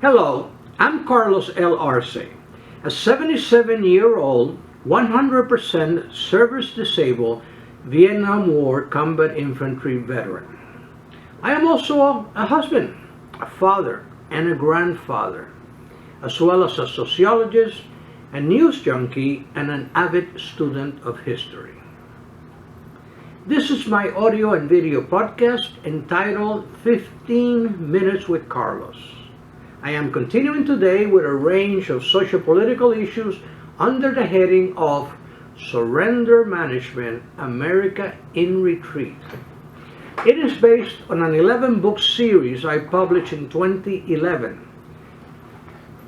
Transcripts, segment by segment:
Hello, I'm Carlos L. Arce, a 77-year-old, 100% service-disabled Vietnam War combat infantry veteran. I am also a husband, a father, and a grandfather, as well as a sociologist, a news junkie, and an avid student of history. This is my audio and video podcast entitled 15 Minutes with Carlos. I am continuing today with a range of socio-political issues under the heading of Surrender Management, America in Retreat. It is based on an 11-book series I published in 2011,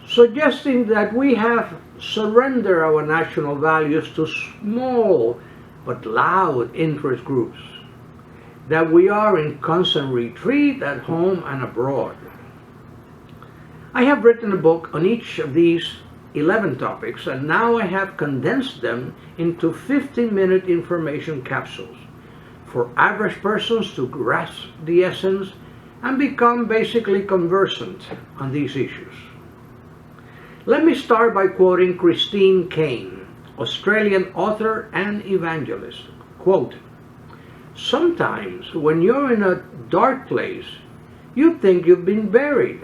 suggesting that we have surrendered our national values to small but loud interest groups, that we are in constant retreat at home and abroad. I have written a book on each of these 11 topics, and now I have condensed them into 15-minute information capsules for average persons to grasp the essence and become basically conversant on these issues. Let me start by quoting Christine Caine, Australian author and evangelist. Quote, "Sometimes when you're in a dark place, you think you've been buried,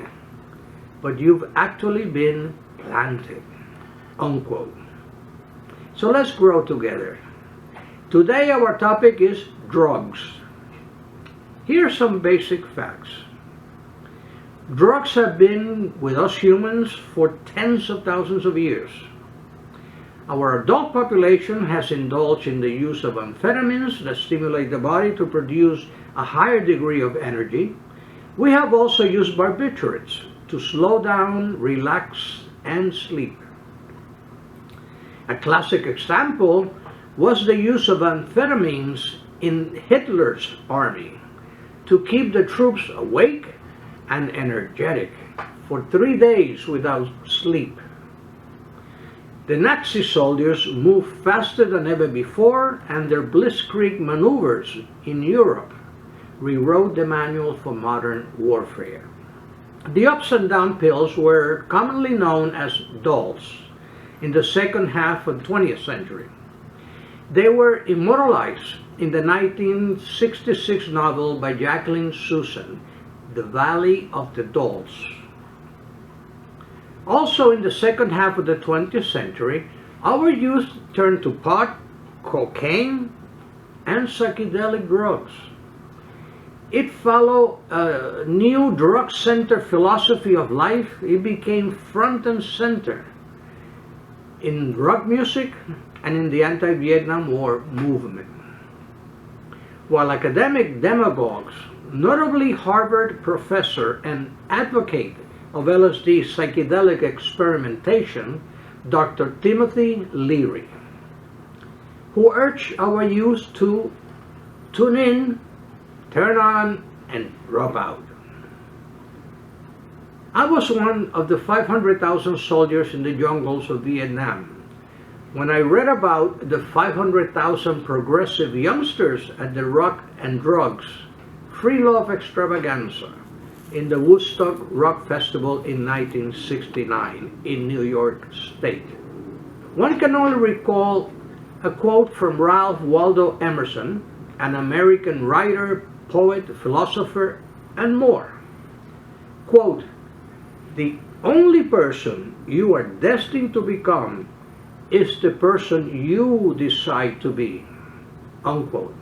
but you've actually been planted." Unquote. So let's grow together. Today our topic is drugs. Here are some basic facts. Drugs have been with us humans for tens of thousands of years. Our adult population has indulged in the use of amphetamines that stimulate the body to produce a higher degree of energy. We have also used barbiturates to slow down, relax, and sleep. A classic example was the use of amphetamines in Hitler's army to keep the troops awake and energetic for 3 days without sleep. The Nazi soldiers moved faster than ever before, and their blitzkrieg maneuvers in Europe rewrote the manual for modern warfare. The ups and down pills were commonly known as dolls in the second half of the 20th century. They were immortalized in the 1966 novel by Jacqueline Susan, The Valley of the Dolls. Also in the second half of the 20th century, our youth turned to pot, cocaine, and psychedelic drugs. It followed a new drug-centered philosophy of life. It became front and center in rock music and in the anti-Vietnam War movement. While academic demagogues, notably Harvard professor and advocate of LSD psychedelic experimentation, Dr. Timothy Leary, who urged our youth to tune in, turn on, and drop out. I was one of the 500,000 soldiers in the jungles of Vietnam. When I read about the 500,000 progressive youngsters at the Rock and Drugs Free Love Extravaganza in the Woodstock Rock Festival in 1969 in New York State, one can only recall a quote from Ralph Waldo Emerson, an American writer, poet, philosopher, and more. Quote, "The only person you are destined to become is the person you decide to be." Unquote.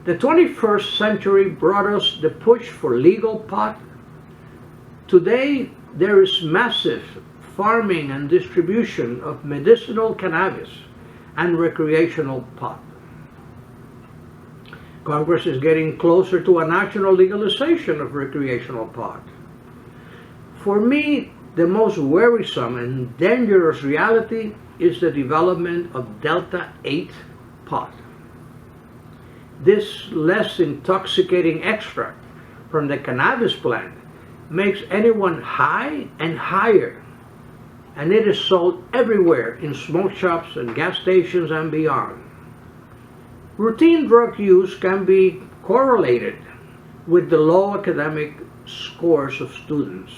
The 21st century brought us the push for legal pot. Today, there is massive farming and distribution of medicinal cannabis and recreational pot. Congress is getting closer to a national legalization of recreational pot. For me, the most worrisome and dangerous reality is the development of Delta-8 pot. This less intoxicating extract from the cannabis plant makes anyone high and higher, and it is sold everywhere in smoke shops and gas stations and beyond. Routine drug use can be correlated with the low academic scores of students,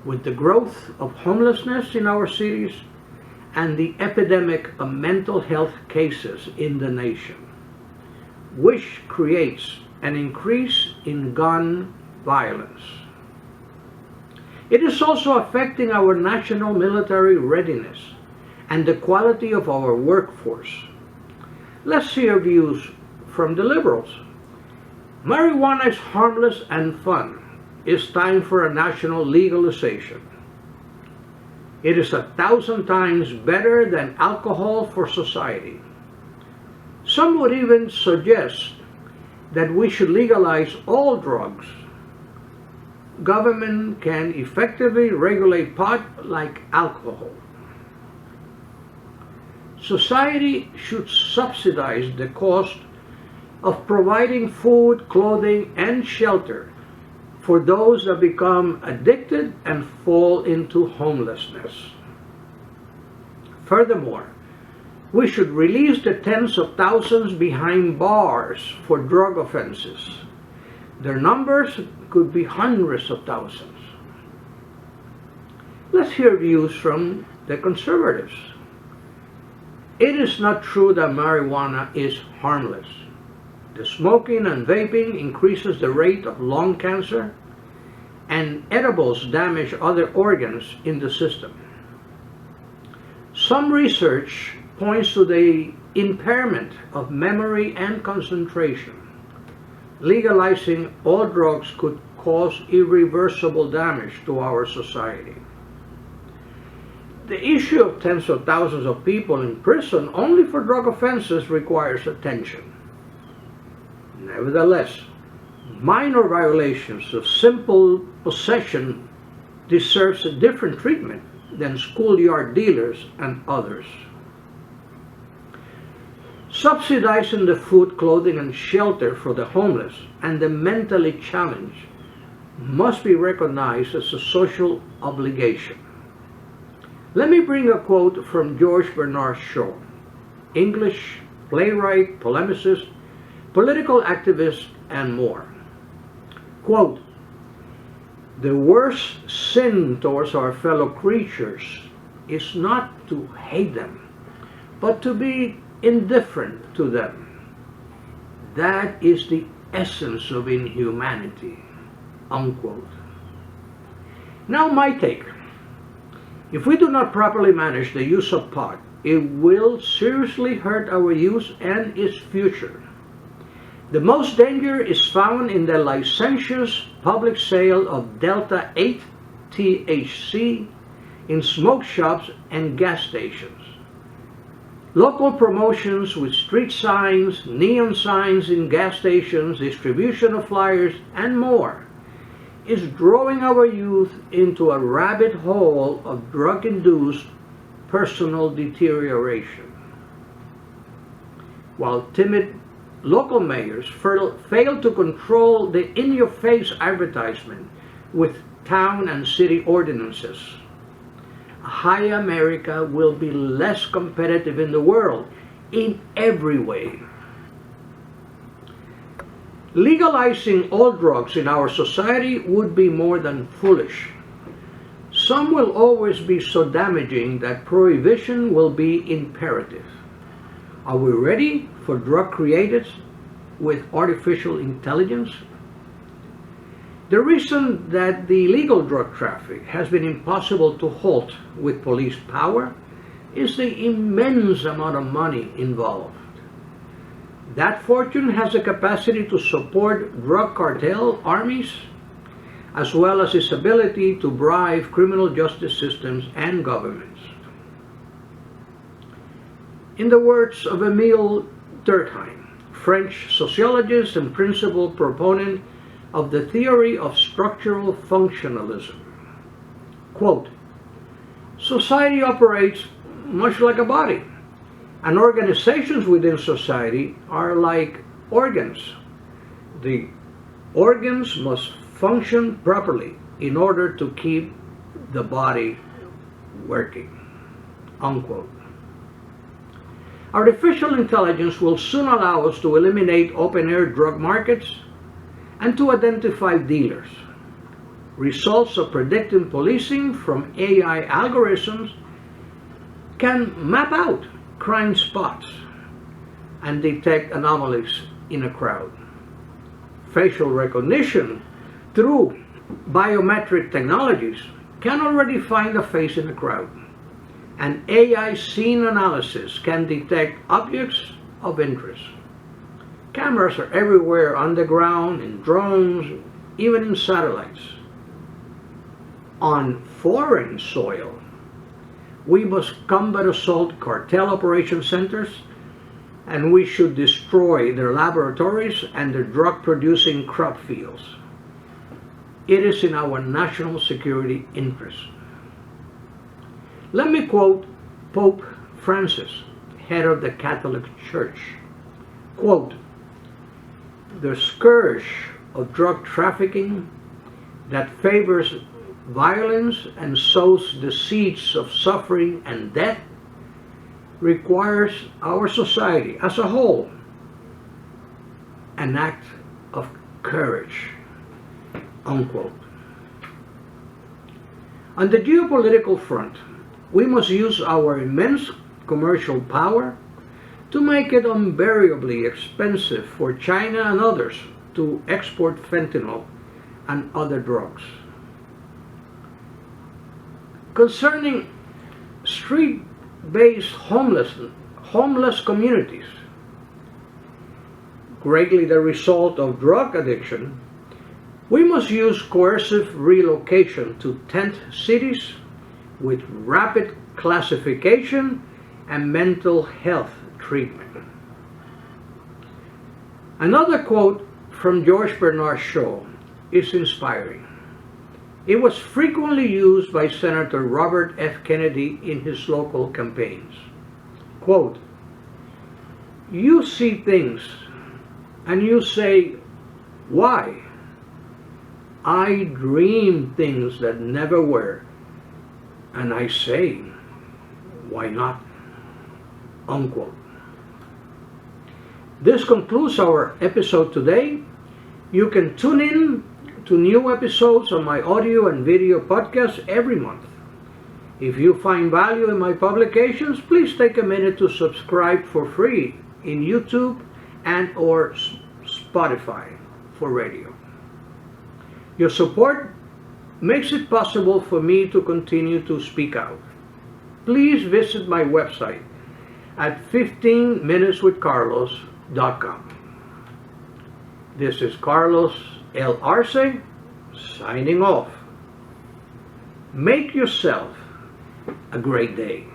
with the growth of homelessness in our cities, and the epidemic of mental health cases in the nation, which creates an increase in gun violence. It is also affecting our national military readiness and the quality of our workforce. Let's hear views from the liberals. Marijuana is harmless and fun. It's time for a national legalization. It is 1,000 times better than alcohol for society. Some would even suggest that we should legalize all drugs. Government can effectively regulate pot like alcohol. Society should subsidize the cost of providing food, clothing, and shelter for those that become addicted and fall into homelessness. Furthermore, we should release the tens of thousands behind bars for drug offenses. Their numbers could be hundreds of thousands. Let's hear views from the conservatives. It is not true that marijuana is harmless. The smoking and vaping increases the rate of lung cancer, and edibles damage other organs in the system. Some research points to the impairment of memory and concentration. Legalizing all drugs could cause irreversible damage to our society. The issue of tens of thousands of people in prison only for drug offenses requires attention. Nevertheless, minor violations of simple possession deserves a different treatment than schoolyard dealers and others. Subsidizing the food, clothing, and shelter for the homeless and the mentally challenged must be recognized as a social obligation. Let me bring a quote from George Bernard Shaw, English playwright, polemicist, political activist, and more. Quote, "The worst sin towards our fellow creatures is not to hate them, but to be indifferent to them. That is the essence of inhumanity." Unquote. Now my take. If we do not properly manage the use of pot, it will seriously hurt our youth and its future. The most danger is found in the licentious public sale of Delta 8 THC in smoke shops and gas stations. Local promotions with street signs, neon signs in gas stations, distribution of flyers, and more is drawing our youth into a rabbit hole of drug-induced personal deterioration. While timid local mayors fail to control the in-your-face advertisement with town and city ordinances, high America will be less competitive in the world in every way. Legalizing all drugs in our society would be more than foolish. Some will always be so damaging that prohibition will be imperative. Are we ready for drug created with artificial intelligence? The reason that the illegal drug traffic has been impossible to halt with police power is the immense amount of money involved. That fortune has the capacity to support drug cartel armies, as well as its ability to bribe criminal justice systems and governments. In the words of Émile Durkheim, French sociologist and principal proponent of the theory of structural functionalism, quote, "Society operates much like a body, and organizations within society are like organs. The organs must function properly in order to keep the body working." Unquote. Artificial intelligence will soon allow us to eliminate open-air drug markets and to identify dealers. Results of predictive policing from AI algorithms can map out crime spots and detect anomalies in a crowd. Facial recognition through biometric technologies can already find a face in a crowd, and AI scene analysis can detect objects of interest. Cameras are everywhere, underground, in drones, even in satellites. On foreign soil, we must combat assault cartel operation centers, and we should destroy their laboratories and their drug-producing crop fields. It is in our national security interest. Let me quote Pope Francis, head of the Catholic Church. Quote, "The scourge of drug trafficking that favors violence and sows the seeds of suffering and death requires our society as a whole an act of courage." Unquote. On the geopolitical front, we must use our immense commercial power to make it unbearably expensive for China and others to export fentanyl and other drugs. Concerning street-based homeless communities, greatly the result of drug addiction, we must use coercive relocation to tent cities with rapid classification and mental health treatment. Another quote from George Bernard Shaw is inspiring. It was frequently used by Senator Robert F. Kennedy in his local campaigns. Quote, "You see things and you say, 'Why?' I dream things that never were, and I say, 'Why not?'" Unquote. This concludes our episode today. You can tune in to new episodes on my audio and video podcast every month. If you find value in my publications, please take a minute to subscribe for free in YouTube and or Spotify for radio. Your support makes it possible for me to continue to speak out. Please visit my website at 15minuteswithcarlos.com. This is Carlos L. Arce signing off. Make yourself a great day.